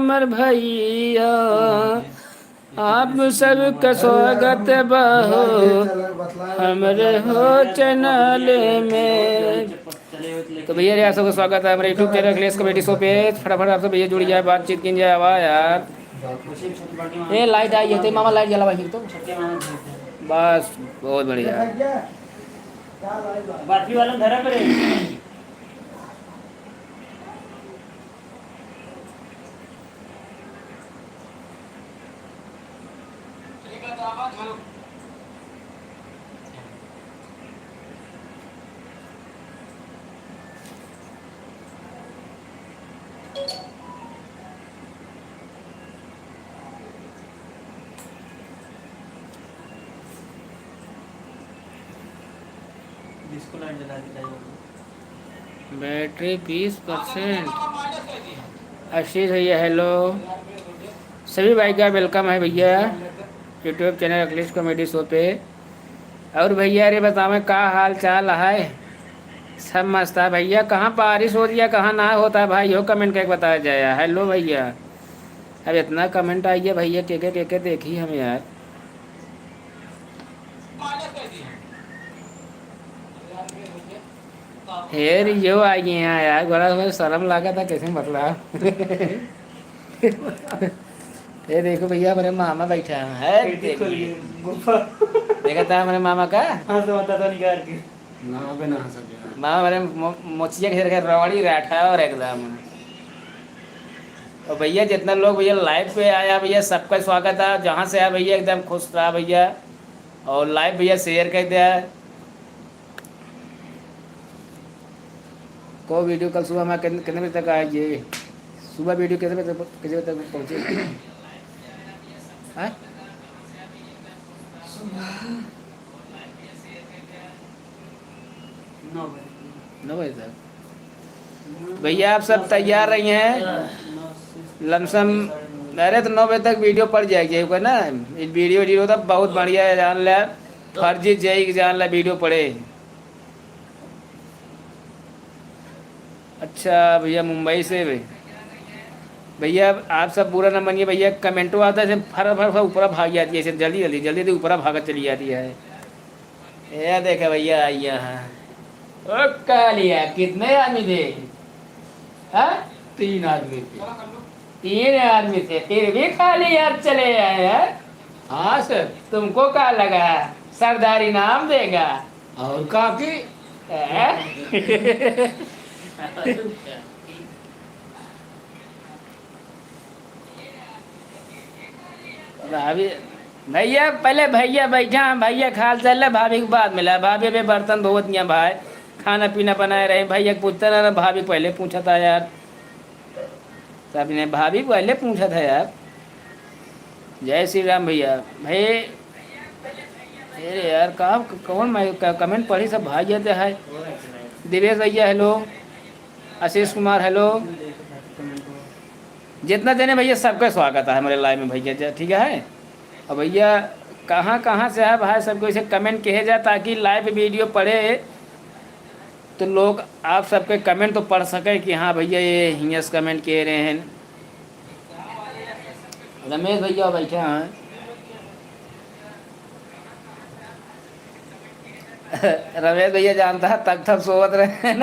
हमर भैया, आप सबका स्वागत बहो हमरे हो चैनल में। तो भैया यार सबका स्वागत है हमारे YouTube channel Akhilesh comedy show पे। फटाफट आप सब भैया जुड़ जाए, बातचीत की जाए। वाह यार ये लाइट आई है, मामा लाइट जला भाई तो बस बहुत बढ़िया। बाकी वाला धरा करे डिस्को लाइट जला के चाहिए। बैटरी 20%। आशीष भैया हेलो, सभी भाई का वेलकम है भैया YouTube channel Akhilesh comedy show पे। और भैया अरे बतावे का हाल चाल है? सब मस्त है भैया। कहाँ बारिश हो रही है, कहाँ ना होता है भाई, हो कमेंट करके बताया जाए। हेलो भैया, अब इतना कमेंट आई है भैया, के देखी हम यार। हेर यो आई हैं यार, बड़ा हमें शर्म लगा था कैसे मतलब। ये देखो भैया मेरे मामा बैठा है, देखा था मेरे मामा का। हाँ तो बता तो निकाल के मामा मेरे मोचिया के रवाड़ी बैठा है और एकदम। और भैया जितना लोग भैया लाइव पे आया भैया सबका स्वागत है। जहाँ से आया भैया एकदम खुश रहा भैया, और लाइव भैया शेयर कर दिया। को वीडियो कल सुबह मैं कितने बजे तक आएगी? सुबह वीडियो कितने बजे तक पहुँचे? हाँ 9 बजे तक। भैया आप सब तैयार रही हैं लमसम? अरे तो 9 बजे तक वीडियो पड़ जाएगी कोई ना। वीडियो तो बहुत बढ़िया है, जान लिया फर्जी जाएगी, जान लिया वीडियो पड़े। अच्छा भैया मुंबई से भैया आप सब बुरा न मानिए भैया, कमेंटो आता है फर ऊपर भाग जाती है, ऐसे जल्दी ऊपर भागत चली जाती है। ये देखे भैया आइया है ओ कालिया, कितने आदमी थे? हाँ 3 आदमी थे, 3 आदमी थे फिर भी खाली यार चले आए हैं। हाँ सर, तुमको क्या लगा सरदार इनाम देगा? और काफी भाभी भैया पहले भैया बैठा, भैया खाल चल रहा, भाभी के बाद मिला। भाभी भी बर्तन धोवत भाई, खाना पीना बनाए रहे। भैया पूछता रहा, भाभी पहले पूछा था यार, सब ने भाभी पहले पूछा था यार। जय श्री राम भैया। भाई अरे यार कहाँ कौन मैं कमेंट पढ़ी सब भाई जाते है। दिवेश भैया हेलो, आशीष कुमार हेलो, जितना देने भैया सबका स्वागत है हमारे लाइव में भैया, ठीक है। और भैया कहाँ से है भाई, सबको इसे कमेंट कहे जाए ताकि लाइव वीडियो पढ़े तो लोग आप सबके कमेंट तो पढ़ सके कि हाँ भैया ये हिंस कमेंट कह रहे हैं। रमेश भैया बैठे हैं। रमेश भैया जानता है तक थक सोवत रहे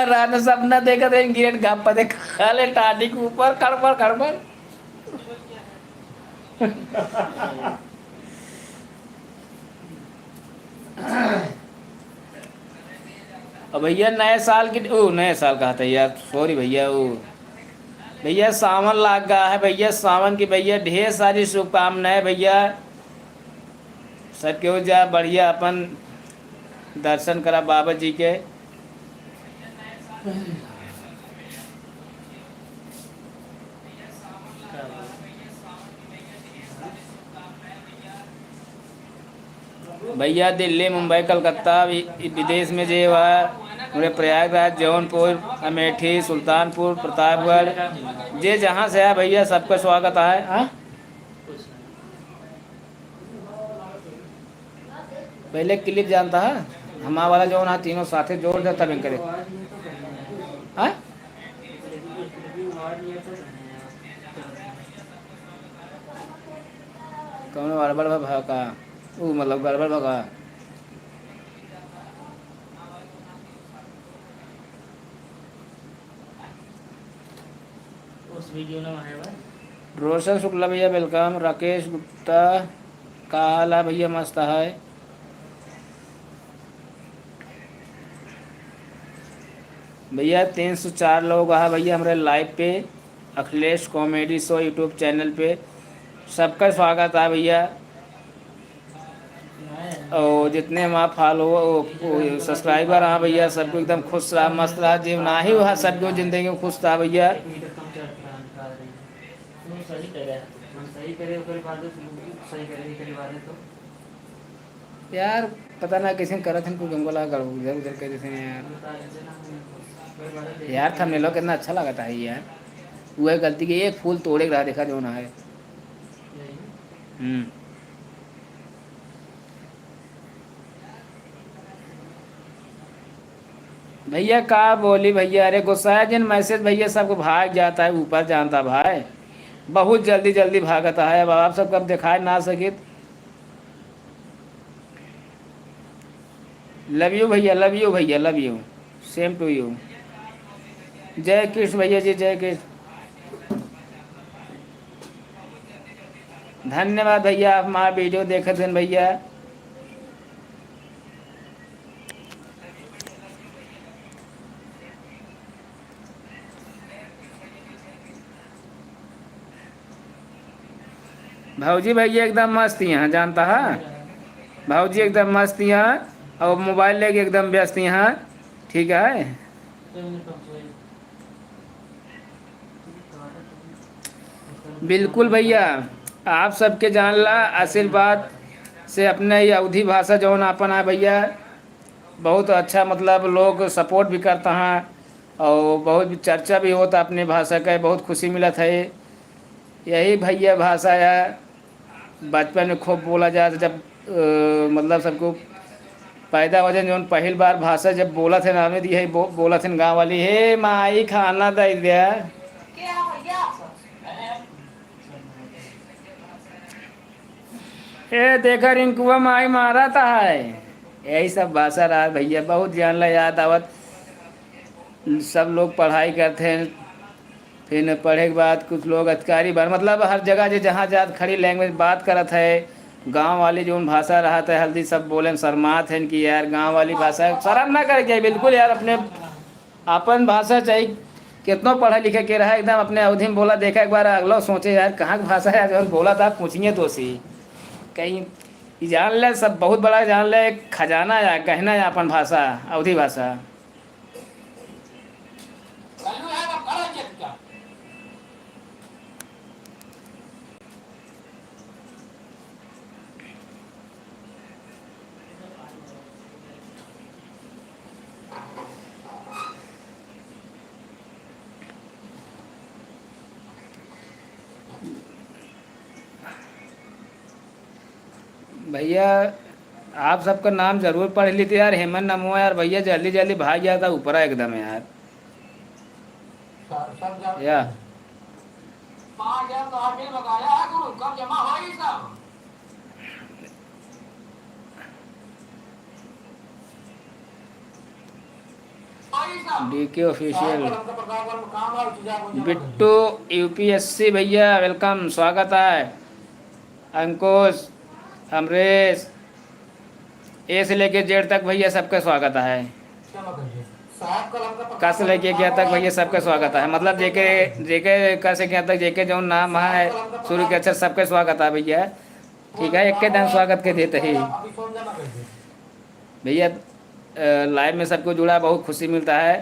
रात में सपना देखा थे गिरेट घापा दे खाले टाटी के ऊपर खड़बड़ और भैया नए साल की नए साल कहा था यार, सॉरी भैया। भैया सावन लाग गया है भैया, सावन की भैया ढेर सारी शुभकामनाएं भैया। सबके हो जाए बढ़िया, अपन दर्शन करा बाबा जी के। भैया दिल्ली मुंबई कलकत्ता विदेश में जे हुआ पूरे प्रयागराज जौनपुर अमेठी सुल्तानपुर प्रतापगढ़ जे जहाँ से है भैया सबका स्वागत है। पहले क्लिप जानता है हमारा वाला जो ना तीनों साथे जोड़ दे तब करे। हाँ कौन गड़बड़ भगा वो मतलब गड़बड़ भगा। उस वीडियो में है भाई। रोशन शुक्ला भैया वेलकम। राकेश गुप्ता का हाल है भैया? मस्त है भैया। 304 लोग हैं भैया हमारे लाइव पे, Akhilesh comedy show YouTube channel पे। सबका स्वागत है भैया। और जितने हमारे फॉलो सब्सक्राइबर हैं भैया, सबको एकदम खुश रहा, मस्त रहा, जीव ना ही हुआ सबको ज़िंदगी में खुश रहा भैया। एक मीटर कम चढ़ रहा निकाल रही है। तू सही करे, मन सही करे ओकरे बाद सही करे एकरे बाद तो यार पता ना कैसे करत हैं, कुछ हमको लगा इधर उधर कर देते हैं यार। बता देना ओकरे बाद देख यार थंबनेल कितना अच्छा लगता है यार। वो है गलती की एक फूल तोड़े रहा देखा जो ना है। यही हम्म। भैया का बोली भैया, अरे गुस्सा है जिन मैसेज भैया सबको भाग जाता है ऊपर जानता भाई, बहुत जल्दी जल्दी भागता है। अब आप सब कब दिखाए ना सके। लव यू भैया, लव यू भैया, love you, same to you. जय कृष्ण भैया जी, जय कृष्ण। धन्यवाद भैया, आप हमारा वीडियो देखे थे भैया। भाऊजी भैया एकदम मस्त यहाँ जानता है। भाऊजी एकदम मस्त यहाँ, और मोबाइल लेके एकदम व्यस्त यहाँ। ठीक है बिल्कुल भैया। आप सबके जानला आशीर्वाद से अपने ये अवधी भाषा जौन अपन है भैया, बहुत अच्छा मतलब लोग सपोर्ट भी करता हैं, और बहुत चर्चा भी होता अपनी भाषा का, बहुत खुशी मिलत है। यही भैया भाषा है, बचपन में खूब बोला जाता जब मतलब सबको पैदा वजन जौन पहली बार भाषा जब बोला थे ना में दी है बोला थे गाँव वाली, हे माई खाना दे दिया। ए देखा रिंकुआ माई मारा था है। यही सब भाषा रहा भैया, बहुत जानला याद आवत। सब लोग पढ़ाई करते हैं, फिर पढ़े के बाद कुछ लोग अधिकारी बन मतलब हर जगह जो जहाँ जात खड़ी लैंग्वेज बात करत है। गांव वाली जो भाषा रहा था हल्दी सब बोले शर्मात है कि यार गांव वाली भाषा शर्म ना करके बिल्कुल यार अपने अपन भाषा चाहिए। कितनों पढ़े लिखे के रहा एकदम अपने अवधि में बोला, देखा एक बार अगला सोचे यार कहाँ की भाषा है, जब बोला था पूछिए तो सी कहीं ये जान ले, सब बहुत बड़ा जान ले, एक खजाना है कहना है अपन भाषा अवधि भाषा। भैया आप सबका नाम जरूर पढ़ लीजिए यार, हेमंत नमो यार भैया, जल्दी जल्दी भाग जाता ऊपर एकदम यार। या डीके ऑफिशियल बिट्टू यूपीएससी भैया वेलकम, स्वागत है। अंकुश, अमरेश, ए से लेके जेड तक भैया सबका स्वागत है। का से लेके क्या तक भैया सबका स्वागत है, मतलब जेके जेके का से क्या तक जेके जो नाम है शुरू के अक्षर सबका स्वागत है भैया। ठीक है, एक के दिन स्वागत के देते ही भैया। लाइव में सबको जुड़ा बहुत खुशी मिलता है,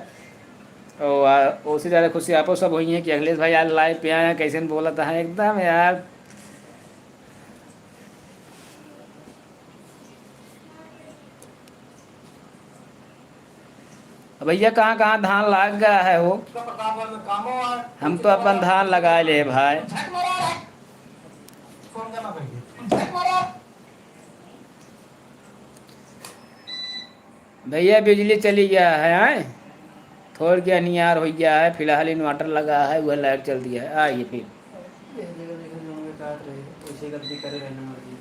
और उससे ज़्यादा खुशी आपको सब हुई है कि अखिलेश भाई यार लाइव पे आए हैं, कैसे बोला था एकदम यार। भैया कहाँ कहाँ धान लाग गया है वो, हम तो अपन धान लगा ले भाई। भैया बिजली चली गया है, थोड़ के अनियार हो गया है, फिलहाल इन्वर्टर लगा है, वह लाइट चल दिया है। आइए फिर काट रहे वैसे गलती करे रहना मर्जी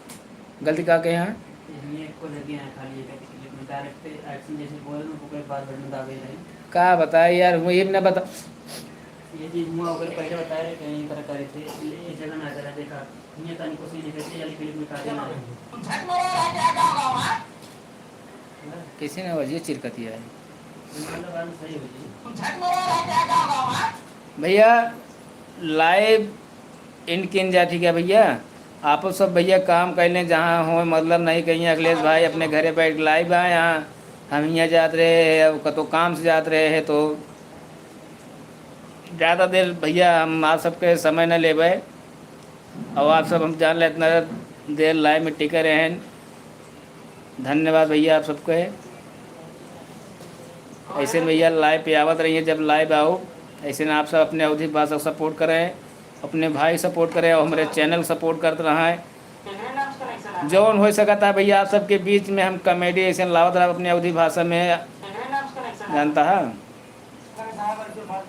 गलती का के यहाँ इसलिए को लगी है खाली एक क्लिक में डायरेक्ट एक्शन जैसे बोल रहे हैं कोई बात बटन दाबे रहे का बताए यार, वो ये भी ना बता। ये चीज मुआ अगर पहले बताया रहे कहीं तरह करे थे इस जगह ना जरा देखा ये तानी को सीधे कैसे वाली क्लिक में काटे ना किसी ने वजह चिरकतिया है मतलब बात सही हो जी भैया। लाइव इन किन जा ठीक है भैया। आप सब भैया काम कर लें जहाँ हो, मतलब नहीं कहीं अखिलेश भाई अपने घरे बैठ लाइव आए यहाँ, हम यहाँ जाते रहे अब कतो काम से जाते रहे हैं तो ज़्यादा देर भैया हम आप सबके समय न लेबै। और आप सब हम जान ले इतना देर लाइव में टिके रहे हैं। धन्यवाद भैया आप सबके। ऐसे में भैया लाइव पे आवत रहिए, जब लाइव आओ ऐसे में आप सब अपने अवधि भाषा सपोर्ट करें, अपने भाई सपोर्ट करें और हमारे चैनल सपोर्ट करते रहें। जौन हो सकता है भैया आप सबके बीच में हम कॉमेडी ऐसे लावत रहा अपनी अवधि भाषा में, जानता है।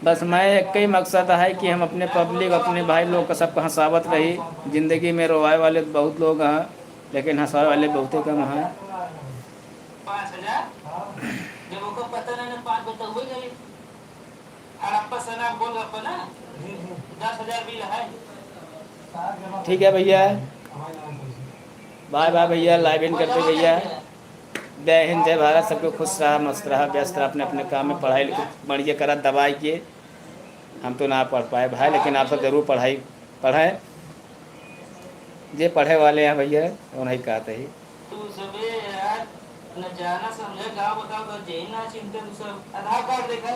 बस मैं एक ही मकसद है कि हम अपने पब्लिक अपने भाई लोग का सबको हंसावत रही। ज़िंदगी में रोवाए वाले बहुत लोग हैं लेकिन हंसाए वाले बहुत कम हैं। 5,000 जब वो पता नहीं 5 बता हुए गए हड़प्पा सना बोल रहा ना 10,000 बिल है। ठीक है भैया, बाय बाय भैया, लाइव इन करते भैया। जय हिंद जय भारत, सबको खुश रहा मस्त रहा व्यस्त रहा अपने अपने काम में। पढ़ाई बढ़िया करा दवाई के, हम तो ना पढ़ पाए भाई लेकिन आप सब जरूर पढ़ाएं। जे पढ़े वाले हैं भैया उन्हें कहते ही तू सबे यार न जाना समझे गाँव बताओ तो जैन ना चिंता तू सब आधार कार्ड देखा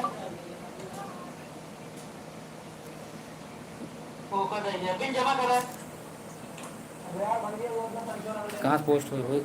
वो कर दे बिल जमा करा कहाँ पोस्ट हुई